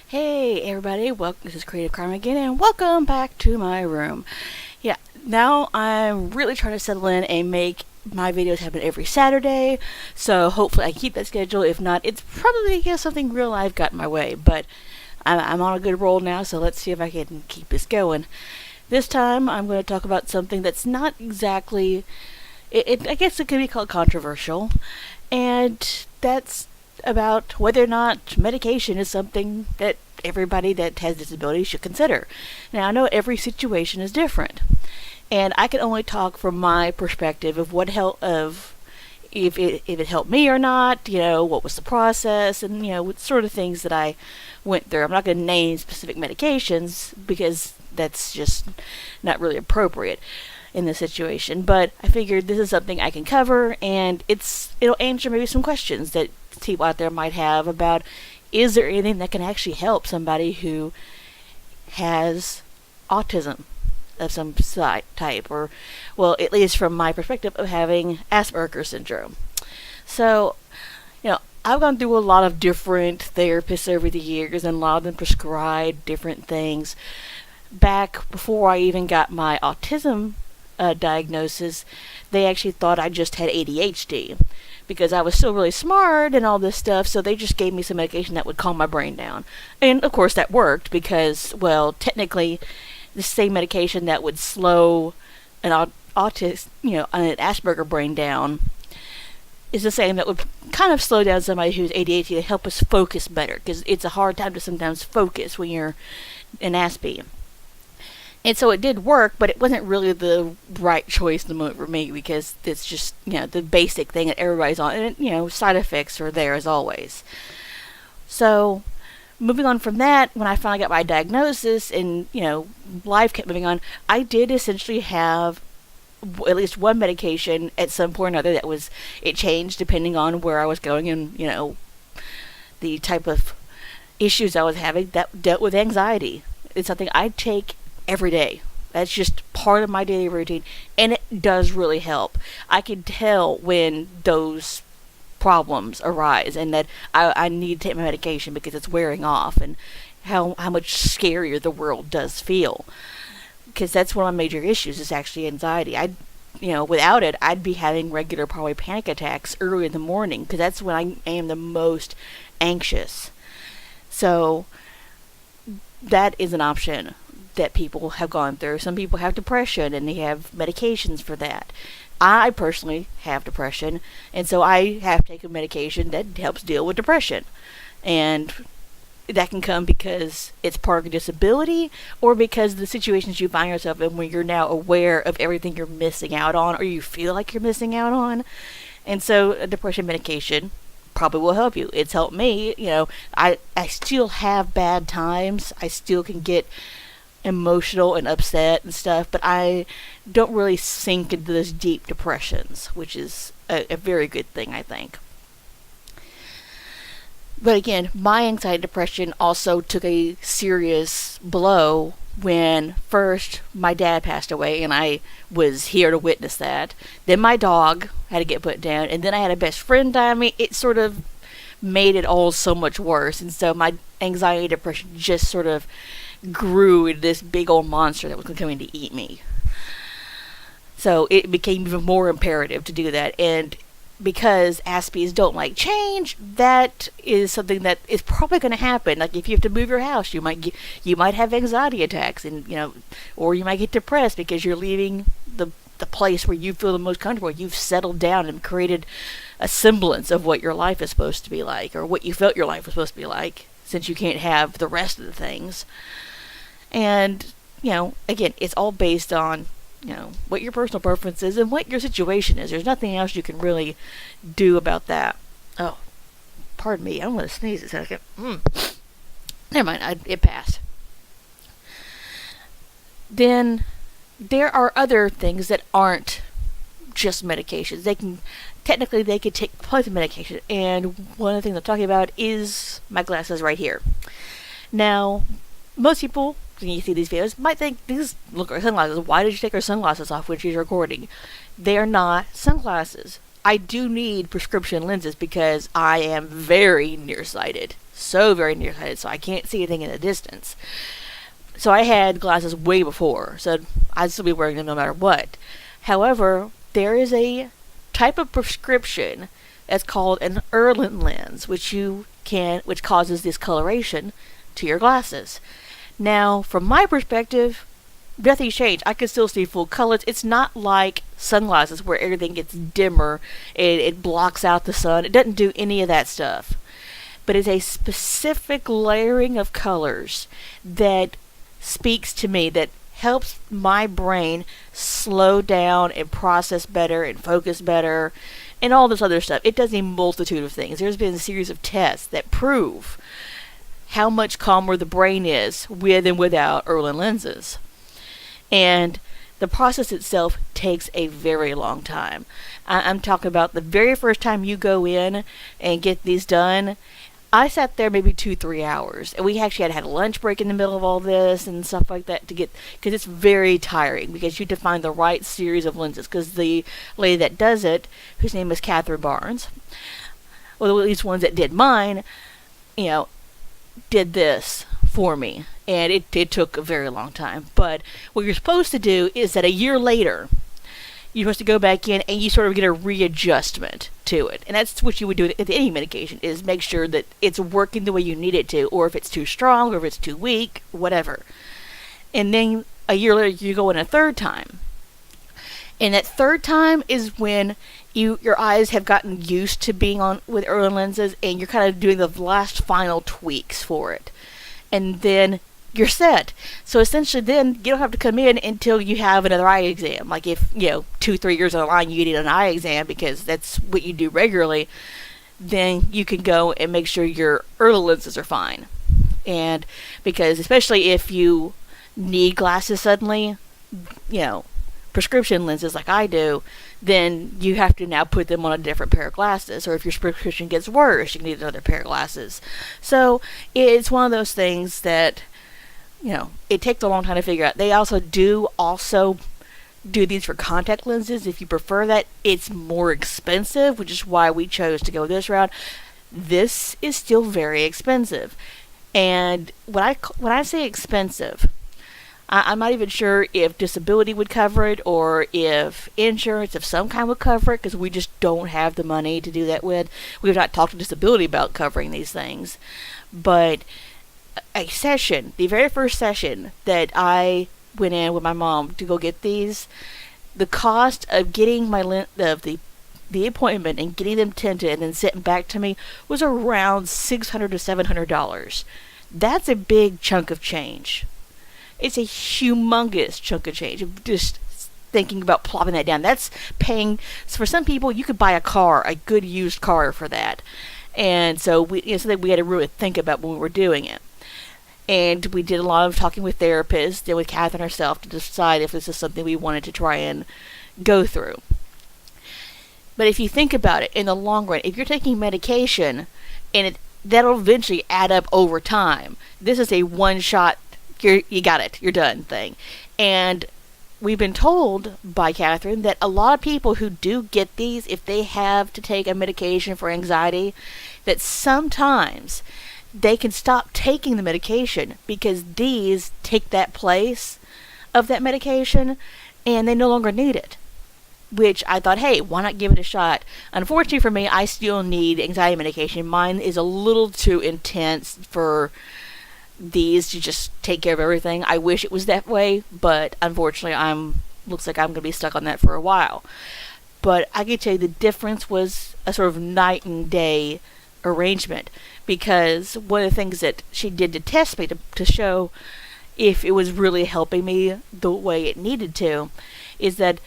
Hey everybody, welcome. This is Creative Karma again, and welcome back to my room. Yeah, now I'm really trying to settle in and make my videos happen every Saturday. So hopefully I keep that schedule. If not, it's probably because something real life got in my way. But I'm on a good roll now, so let's see if I can keep this going. This time I'm going to talk about something that's not exactly. I guess it could be called controversial, and that's about whether or not medication is something that everybody that has disabilities should consider. Now, I know every situation is different, and I can only talk from my perspective of what help of if it helped me or not. What was the process, and what sort of things that I went through. I'm not going to name specific medications because that's just not really appropriate in this situation, but I figured this is something I can cover, and it'll answer maybe some questions that people out there might have about, is there anything that can actually help somebody who has autism of some type, or, well, at least from my perspective of having Asperger's syndrome. So, I've gone through a lot of different therapists over the years, and a lot of them prescribe different things. Back before I even got my autism diagnosis, they actually thought I just had ADHD because I was still really smart and all this stuff, so they just gave me some medication that would calm my brain down. And of course that worked because, well, technically the same medication that would slow an autism, an Asperger brain down is the same that would kind of slow down somebody who's ADHD to help us focus better, because it's a hard time to sometimes focus when you're an Aspie. And so it did work, but it wasn't really the right choice in the moment for me because it's just, the basic thing that everybody's on. And, side effects are there as always. So, moving on from that, when I finally got my diagnosis and, life kept moving on, I did essentially have at least one medication at some point or another it changed depending on where I was going and, the type of issues I was having that dealt with anxiety. It's something I take every day. That's just part of my daily routine, and it does really help. I can tell when those problems arise and that I need to take my medication because it's wearing off, and how much scarier the world does feel. Because that's one of my major issues is actually anxiety. Without it, I'd be having regular probably panic attacks early in the morning because that's when I am the most anxious. So that is an option that people have gone through. Some people have depression and they have medications for that. I personally have depression, and so I have taken medication that helps deal with depression. And that can come because it's part of a disability, or because the situations you find yourself in when you're now aware of everything you're missing out on, or you feel like you're missing out on. And so a depression medication probably will help you. It's helped me. I still have bad times. I still can get emotional and upset and stuff, but I don't really sink into those deep depressions, which is a very good thing, I think. But again, my anxiety and depression also took a serious blow when first my dad passed away, and I was here to witness that. Then my dog had to get put down, and then I had a best friend die on me. It sort of made it all so much worse, and so my anxiety and depression just sort of grew into this big old monster that was coming to eat me. So it became even more imperative to do that, and because Aspies don't like change, that is something that is probably going to happen. Like if you have to move your house, you might have anxiety attacks, and or you might get depressed because you're leaving the place where you feel the most comfortable. You've settled down and created a semblance of what your life is supposed to be like, or what you felt your life was supposed to be like, since you can't have the rest of the things. And again, it's all based on what your personal preference is and what your situation is. There's nothing else you can really do about that. Oh, pardon me. I'm going to sneeze a second. Never mind. It passed. Then there are other things that aren't just medications. They could take place of medication. And one of the things I'm talking about is my glasses right here. Now, most people, when you see these videos, might think these look like sunglasses. Why did you take her sunglasses off when she's recording? They are not sunglasses. I do need prescription lenses because I am very nearsighted. So very nearsighted, so I can't see anything in the distance. So I had glasses way before, so I'd still be wearing them no matter what. However, there is a type of prescription that's called an Erlen lens, which causes discoloration to your glasses. Now, from my perspective, nothing's changed. I can still see full colors. It's not like sunglasses where everything gets dimmer and it blocks out the sun. It doesn't do any of that stuff. But it's a specific layering of colors that speaks to me, that helps my brain slow down and process better and focus better and all this other stuff. It does a multitude of things. There's been a series of tests that prove how much calmer the brain is with and without Erlen lenses. And the process itself takes a very long time. I'm talking about the very first time you go in and get these done. I sat there maybe 2-3 hours, and we actually had a lunch break in the middle of all this and stuff like that because it's very tiring, because you have to find the right series of lenses, because the lady that does it, whose name is Catherine Barnes, well, at least ones that did mine, did this for me, and it took a very long time. But what you're supposed to do is that a year later, you're supposed to go back in and you sort of get a readjustment to it. And that's what you would do with any medication, is make sure that it's working the way you need it to, or if it's too strong, or if it's too weak, whatever. And then a year later, you go in a third time. And that third time is when your eyes have gotten used to being on with Erlen lenses, and you're kind of doing the last final tweaks for it. And then you're set. So essentially then you don't have to come in until you have another eye exam. Like if, 2-3 years down the line you need an eye exam because that's what you do regularly, then you can go and make sure your Erlen lenses are fine. And because especially if you need glasses suddenly, prescription lenses like I do, then you have to now put them on a different pair of glasses. Or if your prescription gets worse, you need another pair of glasses. So it's one of those things that it takes a long time to figure out. They also do these for contact lenses. If you prefer that, it's more expensive, which is why we chose to go this route. This is still very expensive. And when I say expensive, I'm not even sure if disability would cover it, or if insurance of some kind would cover it, because we just don't have the money to do that with. We've not talked to disability about covering these things. But the very first session that I went in with my mom to go get these, the cost of getting the appointment and getting them tinted and then sent back to me was around $600 to $700. That's a big chunk of change. It's a humongous chunk of change. Just thinking about plopping that down, that's paying. So for some people, you could buy a good used car for that. And so something we had to really think about when we were doing it. And we did a lot of talking with therapists and with Catherine herself to decide if this is something we wanted to try and go through. But if you think about it, in the long run, if you're taking medication, and that'll eventually add up over time. This is a one-shot, you got it, you're done thing. And we've been told by Catherine that a lot of people who do get these, if they have to take a medication for anxiety, that sometimes they can stop taking the medication because these take that place of that medication and they no longer need it. Which I thought, hey, why not give it a shot? Unfortunately for me, I still need anxiety medication. Mine is a little too intense for these to just take care of everything. I wish it was that way, but unfortunately looks like I'm going to be stuck on that for a while. But I can tell you the difference was a sort of night and day arrangement, because one of the things that she did to test me to show if it was really helping me the way it needed to is that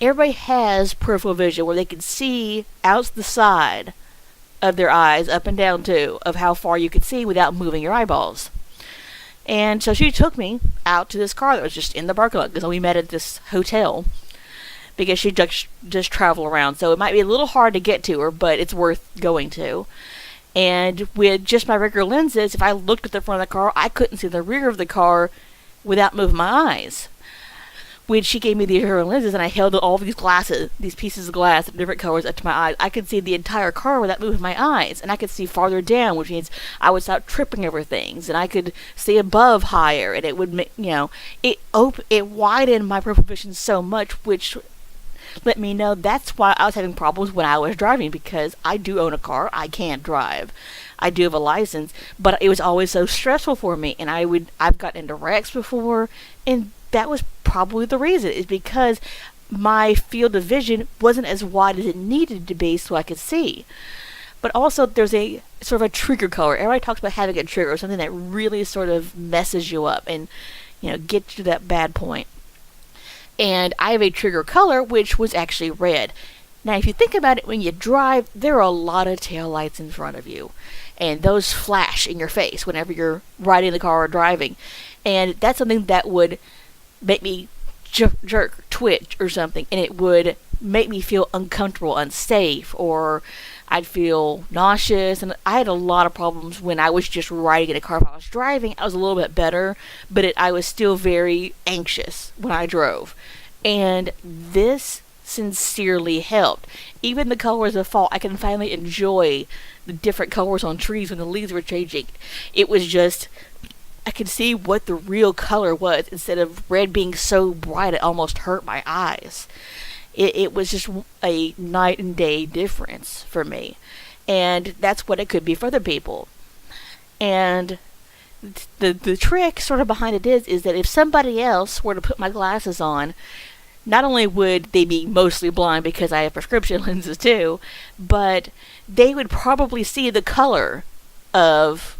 everybody has peripheral vision where they can see out the side of their eyes, up and down too, of how far you could see without moving your eyeballs. And so she took me out to this car that was just in the parking lot, because we met at this hotel, because she just travel around. So it might be a little hard to get to her, but it's worth going to. And with just my regular lenses, if I looked at the front of the car, I couldn't see the rear of the car without moving my eyes. when she gave me the her lenses and I held all these glasses, these pieces of glass of different colors up to my eyes, I could see the entire car without moving my eyes, and I could see farther down, which means I would stop tripping over things, and I could see above higher, and it would make, it widened my peripheral vision so much, which let me know that's why I was having problems when I was driving, because I do own a car, I can't drive. I do have a license, but it was always so stressful for me, and I've gotten into wrecks before, and that was probably the reason, is because my field of vision wasn't as wide as it needed to be so I could see. But also there's a sort of a trigger color. Everybody talks about having a trigger, something that really sort of messes you up and, gets you to that bad point. And I have a trigger color, which was actually red. Now, if you think about it, when you drive, there are a lot of taillights in front of you. And those flash in your face whenever you're riding the car or driving. And that's something that would make me jerk, twitch, or something. And it would make me feel uncomfortable, unsafe, or I'd feel nauseous. And I had a lot of problems when I was just riding in a car. If I was driving, I was a little bit better, but I was still very anxious when I drove. And this sincerely helped. Even the colors of fall, I can finally enjoy the different colors on trees when the leaves were changing. It was just, I could see what the real color was instead of red being so bright it almost hurt my eyes. It was just a night and day difference for me. And that's what it could be for other people. And the trick sort of behind it is that if somebody else were to put my glasses on, not only would they be mostly blind because I have prescription lenses too, but they would probably see the color of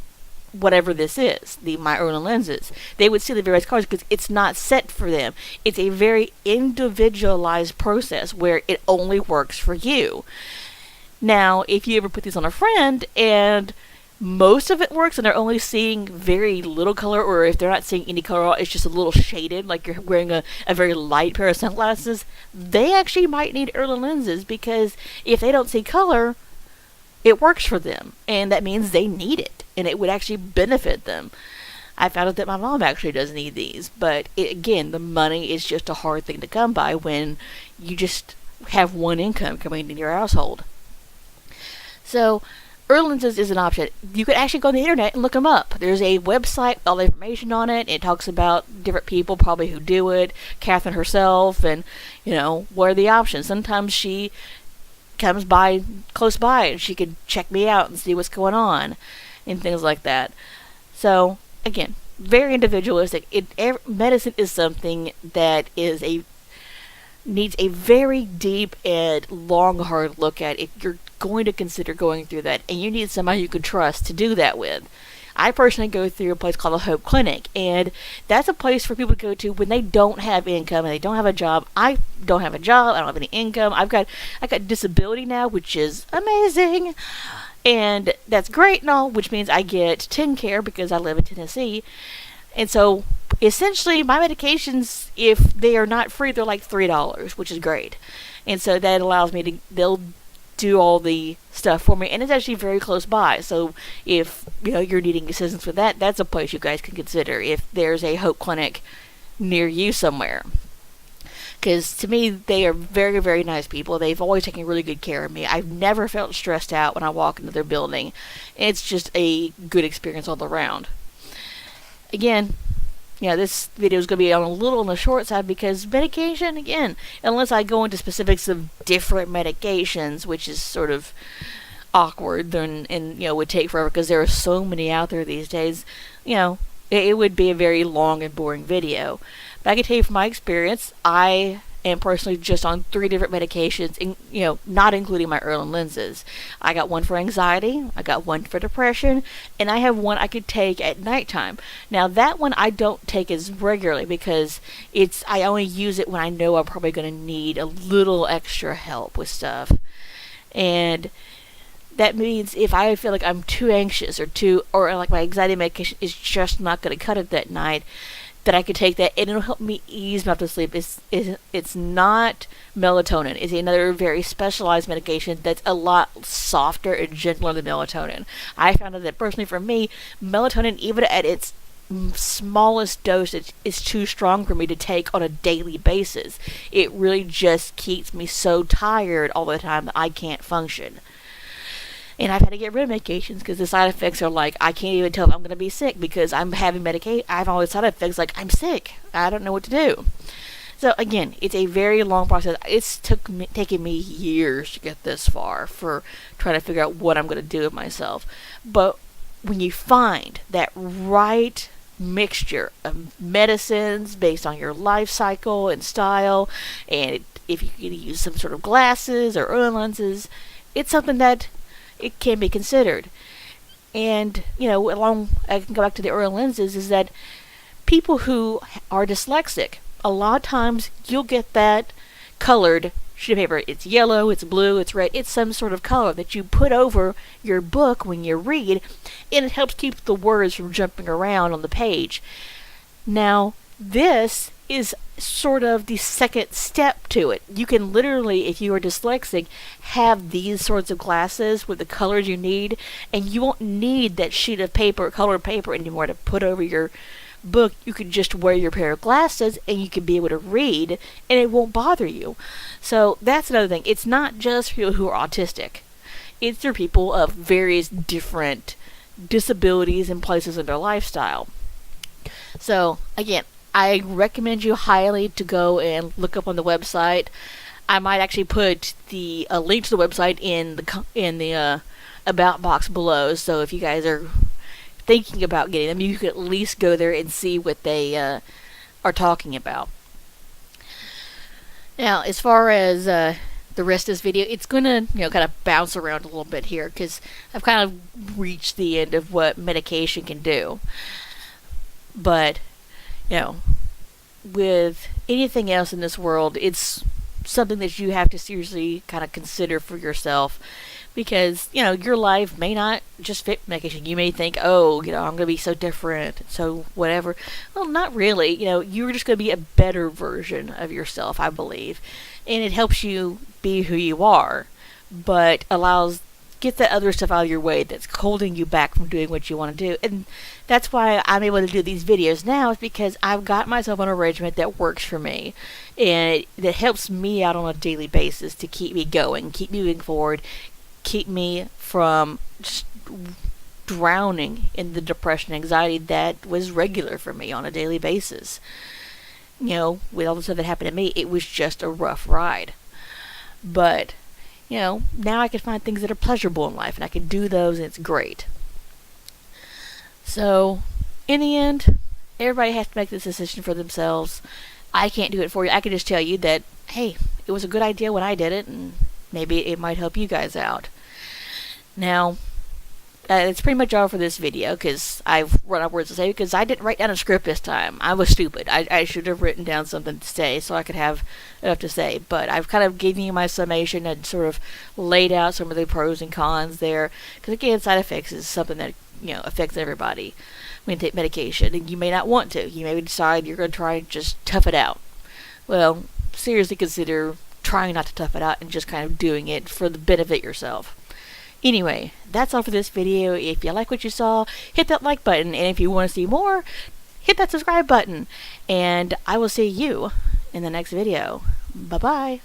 whatever this is, my Erlen lenses. They would see the various colors because it's not set for them. It's a very individualized process where it only works for you. Now, if you ever put these on a friend and most of it works and they're only seeing very little color, or if they're not seeing any color at all, it's just a little shaded, like you're wearing a very light pair of sunglasses, they actually might need Erlen lenses, because if they don't see color, it works for them, and that means they need it, and it would actually benefit them. I found out that my mom actually does need these, but again, the money is just a hard thing to come by when you just have one income coming in your household. So Erlen lenses is an option. You could actually go on the internet and look them up. There's a website with all the information on it. It talks about different people probably who do it, Catherine herself, and what are the options. Sometimes she comes by close by and she could check me out and see what's going on and things like that. So again, very individualistic. Medicine is something that needs a very deep and long, hard look at if you're going to consider going through that, and you need somebody you can trust to do that with. I personally go through a place called the Hope Clinic, and that's a place for people to go to when they don't have income and they don't have a job. I don't have a job. I don't have any income. I got disability now, which is amazing, and that's great and all, which means I get TennCare because I live in Tennessee. And so essentially my medications, if they are not free, they're like $3, which is great. And so that allows me they'll do all the stuff for me, and it's actually very close by. So if you're needing assistance with that, that's a place you guys can consider if there's a Hope Clinic near you somewhere. Because to me, they are very, very nice people. They've always taken really good care of me. I've never felt stressed out when I walk into their building. It's just a good experience all around. Again, this video is going to be a little on the short side because medication, again, unless I go into specifics of different medications, which is sort of awkward and would take forever because there are so many out there these days, it would be a very long and boring video. But I can tell you from my experience, I am personally just on 3 different medications, not including my Erlen lenses. I got one for anxiety, I got one for depression, and I have one I could take at nighttime. Now that one I don't take as regularly because I only use it when I know I'm probably going to need a little extra help with stuff. And that means if I feel like I'm too anxious or like my anxiety medication is just not going to cut it that night, that I could take that and it'll help me ease me off to sleep. It's not melatonin. It's another very specialized medication that's a lot softer and gentler than melatonin. I found out that personally for me, melatonin, even at its smallest dosage is too strong for me to take on a daily basis. It really just keeps me so tired all the time that I can't function. And I've had to get rid of medications because the side effects are like, I can't even tell if I'm going to be sick because I'm having Medicate. I have all the side effects like, I'm sick. I don't know what to do. So again, it's a very long process. It's taken me years to get this far for trying to figure out what I'm going to do with myself. But when you find that right mixture of medicines based on your life cycle and style, and if you can use some sort of glasses or oil lenses, it's something that it can be considered. And, I can go back to the oil lenses, is that people who are dyslexic, a lot of times you'll get that colored sheet of paper. It's yellow, it's blue, it's red, it's some sort of color that you put over your book when you read, and it helps keep the words from jumping around on the page. Now, this is sort of the second step to it. You can literally, if you are dyslexic, have these sorts of glasses with the colors you need, and you won't need that sheet of paper, colored paper anymore to put over your book. You can just wear your pair of glasses and you can be able to read and it won't bother you. So that's another thing. It's not just people who are autistic. It's for people of various different disabilities and places in their lifestyle. So again, I recommend you highly to go and look up on the website. I might actually put the link to the website in the about box below. So if you guys are thinking about getting them, you could at least go there and see what they are talking about. Now, as far as the rest of this video, it's gonna kind of bounce around a little bit here because I've kind of reached the end of what medication can do. But with anything else in this world, it's something that you have to seriously kind of consider for yourself. Because, your life may not just fit medication. You may think, I'm going to be so different, so whatever. Well, not really. You're just going to be a better version of yourself, I believe. And it helps you be who you are, but get that other stuff out of your way that's holding you back from doing what you want to do. And that's why I'm able to do these videos now, is because I've got myself on a regimen that works for me. And that helps me out on a daily basis to keep me going, keep moving forward, keep me from just drowning in the depression and anxiety that was regular for me on a daily basis. With all the stuff that happened to me, it was just a rough ride. But, now I can find things that are pleasurable in life, and I can do those, and it's great. So, in the end, everybody has to make this decision for themselves. I can't do it for you. I can just tell you that, hey, it was a good idea when I did it, and maybe it might help you guys out. Now, it's pretty much all for this video, because I've run out of words to say, because I didn't write down a script this time. I was stupid. I should have written down something to say so I could have enough to say. But I've kind of given you my summation and sort of laid out some of the pros and cons there. Because again, side effects is something that affects everybody when you take medication. And you may not want to. You may decide you're going to try and just tough it out. Well, seriously consider trying not to tough it out and just kind of doing it for the benefit yourself. Anyway, that's all for this video. If you like what you saw, hit that like button. And if you want to see more, hit that subscribe button. And I will see you in the next video. Bye-bye.